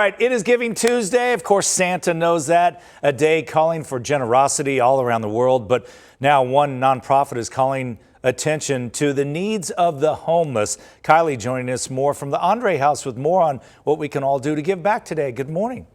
All right, it is Giving Tuesday. Of course, Santa knows that. A day calling for generosity all around the world. But now one nonprofit is calling attention to the needs of the homeless. Kylie joining us more from the Andre House with more on what we can all do to give back today. Good morning.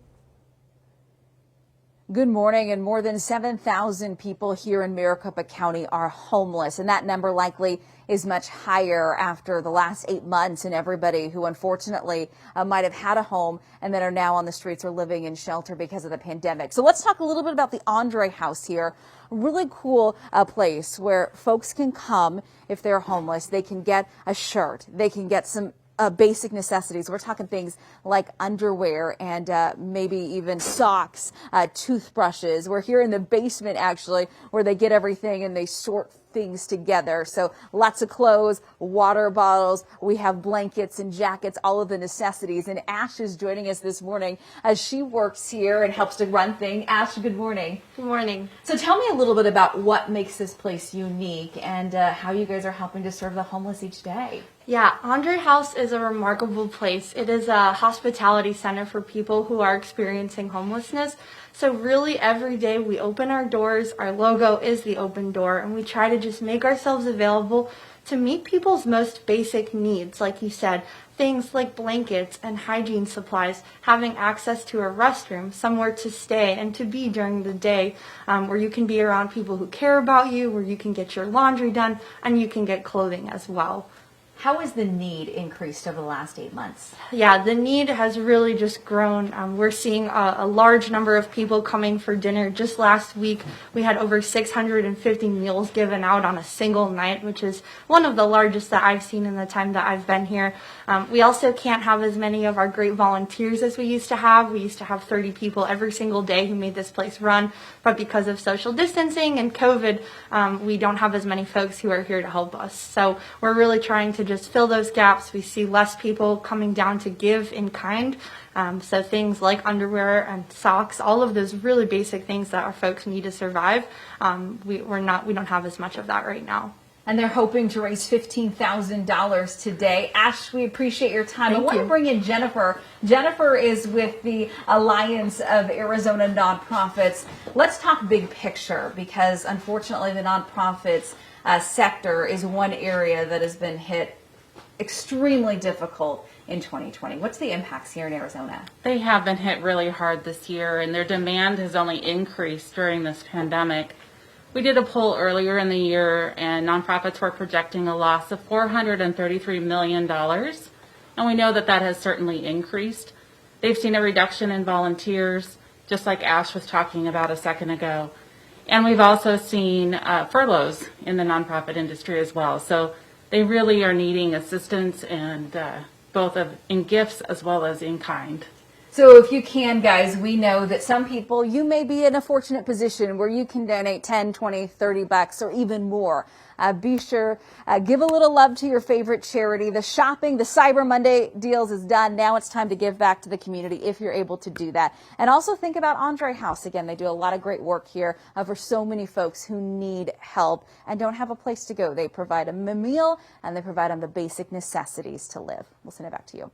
Good morning. And more than 7,000 people here in Maricopa County are homeless. And that number likely is much higher after the last 8 months, and everybody who unfortunately might have had a home and that are now on the streets or living in shelter because of the pandemic. So let's talk a little bit about the Andre House here. A really cool place where folks can come if they're homeless. They can get a shirt. They can get some basic necessities. We're talking things like underwear and maybe even socks, toothbrushes. We're here in the basement, actually, where they get everything and they sort things together. So lots of clothes, water bottles. We have blankets and jackets, all of the necessities. And Ash is joining us this morning as she works here and helps to run things. Ash, good morning. Good morning. So tell me a little bit about what makes this place unique and how you guys are helping to serve the homeless each day. Yeah, Andre House is a remarkable place. It is a hospitality center for people who are experiencing homelessness. So really every day we open our doors, our logo is the open door, and we try to just make ourselves available to meet people's most basic needs. Like you said, things like blankets and hygiene supplies, having access to a restroom, somewhere to stay and to be during the day, where you can be around people who care about you, where you can get your laundry done, and you can get clothing as well. How has the need increased over the last 8 months? Yeah, the need has really just grown. We're seeing a large number of people coming for dinner. Just last week, we had over 650 meals given out on a single night, which is one of the largest that I've seen in the time that I've been here. We also can't have as many of our great volunteers as we used to have. We used to have 30 people every single day who made this place run, but because of social distancing and COVID, we don't have as many folks who are here to help us. So we're really trying to just fill those gaps. We see less people coming down to give in kind. So things like underwear and socks, all of those really basic things that our folks need to survive. We don't have as much of that right now. And they're hoping to raise $15,000 today. Ash, we appreciate your time. I want to bring in Jennifer. Jennifer is with the Alliance of Arizona Nonprofits. Let's talk big picture, because unfortunately the nonprofits sector is one area that has been hit extremely difficult in 2020. What's the impacts here in Arizona? They have been hit really hard this year, and their demand has only increased during this pandemic. We did a poll earlier in the year, and nonprofits were projecting a loss of $433 million, and we know that that has certainly increased. They've seen a reduction in volunteers, just like Ash was talking about a second ago. And we've also seen furloughs in the nonprofit industry as well. So they really are needing assistance, and both in gifts as well as in kind. So if you can, guys, we know that some people, you may be in a fortunate position where you can donate 10, 20, 30 bucks or even more. Be sure, give a little love to your favorite charity. The shopping, the Cyber Monday deals is done. Now it's time to give back to the community if you're able to do that. And also think about Andre House. Again, they do a lot of great work here for so many folks who need help and don't have a place to go. They provide them a meal and they provide them the basic necessities to live. We'll send it back to you.